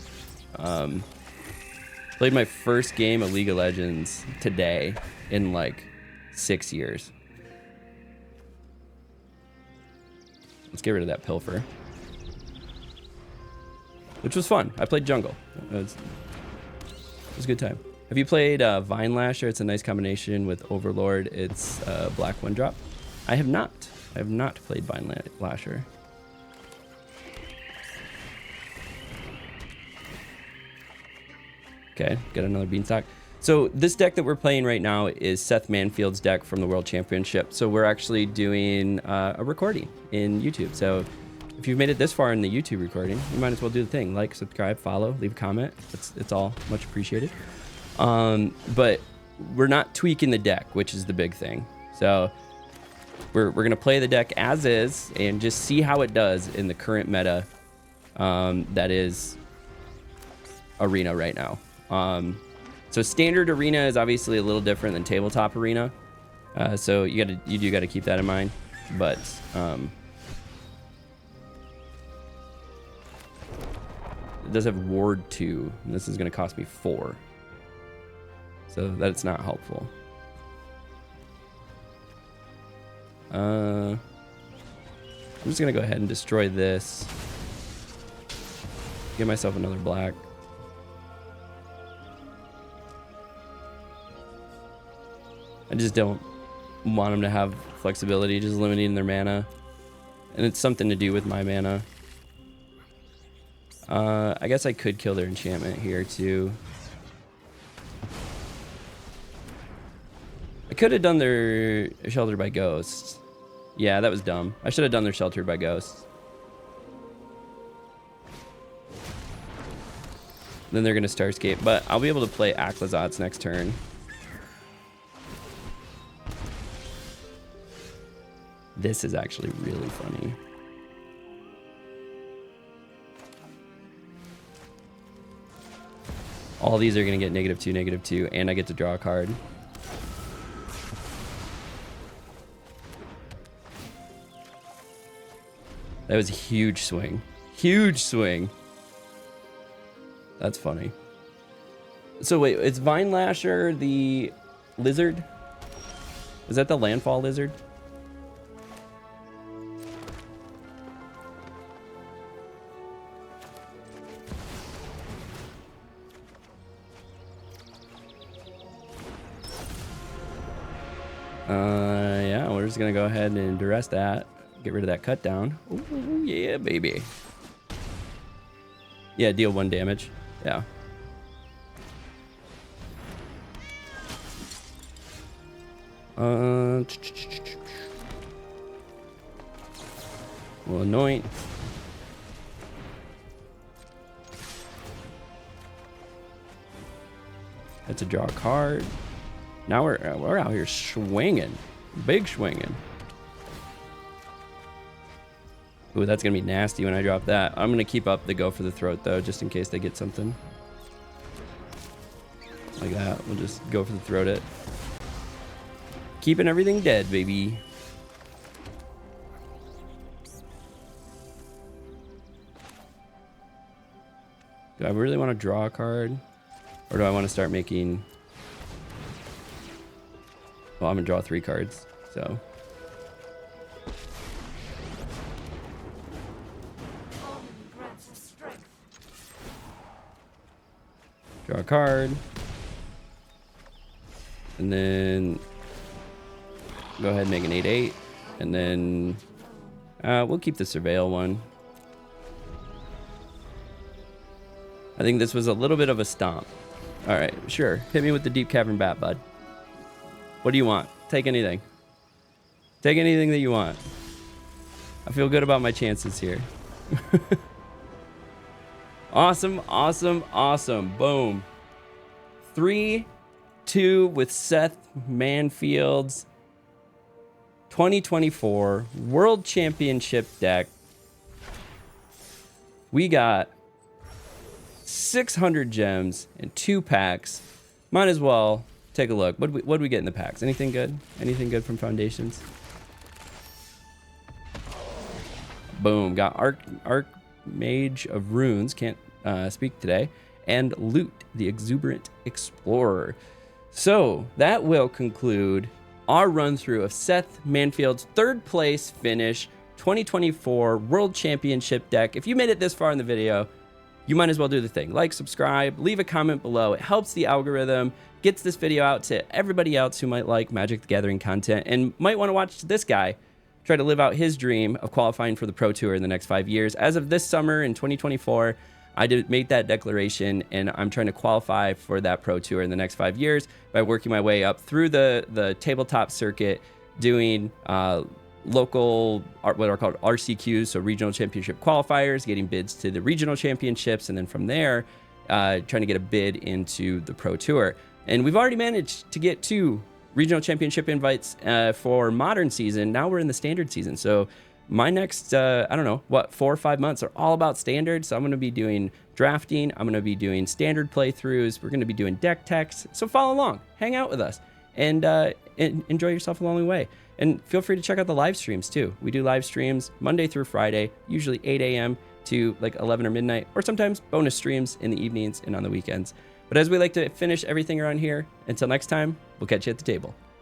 Played my first game of League of Legends today in like 6 years. Let's get rid of that pilfer. Which was fun. I played jungle. It was a good time. Have you played Vine Lasher? It's a nice combination with Overlord. It's black 1-drop. I have not. I have not played Vine Lasher. Okay, got another Beanstalk. So this deck that we're playing right now is Seth Manfield's deck from the World Championship. So we're actually doing a recording in YouTube. So if you've made it this far in the YouTube recording, you might as well do the thing. Like, subscribe, follow, leave a comment. It's all much appreciated. But we're not tweaking the deck, which is the big thing. So we're going to play the deck as is and just see how it does in the current meta that is Arena right now. So standard Arena is obviously a little different than tabletop Arena. So you do got to keep that in mind. But it does have Ward 2, and this is going to cost me 4. So that's not helpful. I'm just going to go ahead and destroy this. Get myself another black. I just don't want them to have flexibility, just limiting their mana. And it's something to do with my mana. I guess I could kill their enchantment here too. I could have done their Shelter by Ghosts. Yeah, that was dumb. I should have done their Shelter by Ghosts. Then they're going to Starscape, but I'll be able to play Aclazotz next turn. This is actually really funny. All these are going to get -2, -2, and I get to draw a card. That was a huge swing. Huge swing. That's funny. So wait, is Vine Lasher the lizard? Is that the landfall lizard? Yeah, we're just gonna go ahead and duress that. Get rid of that cut down. Ooh, yeah, baby. Yeah, deal 1 damage. Yeah. We'll anoint. That's a draw card. Now we're out here swinging, big swinging. Ooh, that's gonna be nasty when I drop that. I'm gonna keep up the go for the throat though, just in case they get something like that. We'll just go for the throat it. Keeping everything dead, baby. Do I really want to draw a card, or do I want to start making? Well, I'm gonna draw 3 cards, so. Draw a card. And then go ahead and make an 8/8. And then we'll keep the Surveil one. I think this was a little bit of a stomp. All right, sure. Hit me with the Deep Cavern Bat, bud. What do you want? Take anything. Take anything that you want. I feel good about my chances here. Awesome, awesome, awesome. Boom. 3-2 with Seth Manfield's 2024 World Championship deck. We got 600 gems and 2 packs. Might as well take a look. What do we get in the packs? Anything good? Anything good from Foundations? Boom. Got Arc Mage of Runes, can't speak today, and Loot, the Exuberant Explorer. So that will conclude our run through of Seth Manfield's third place finish 2024 World Championship deck. If you made it this far in the video, you might as well do the thing. Like, subscribe, leave a comment below. It helps the algorithm, gets this video out to everybody else who might like Magic the Gathering content and might want to watch this guy try to live out his dream of qualifying for the Pro Tour in the next 5 years. As of this summer in 2024, I did make that declaration, and I'm trying to qualify for that Pro Tour in the next 5 years by working my way up through the tabletop circuit, doing local, what are called RCQs, so regional championship qualifiers, getting bids to the regional championships, and then from there, trying to get a bid into the Pro Tour. And we've already managed to get 2 regional championship invites for modern season. Now we're in the standard season. So my next, I don't know, 4 or 5 months are all about standard. So I'm going to be doing drafting. I'm going to be doing standard playthroughs. We're going to be doing deck techs. So follow along, hang out with us, and enjoy yourself along the way. And feel free to check out the live streams too. We do live streams Monday through Friday, usually 8 a.m. to like 11 or midnight, or sometimes bonus streams in the evenings and on the weekends. But as we like to finish everything around here, until next time, we'll catch you at the table.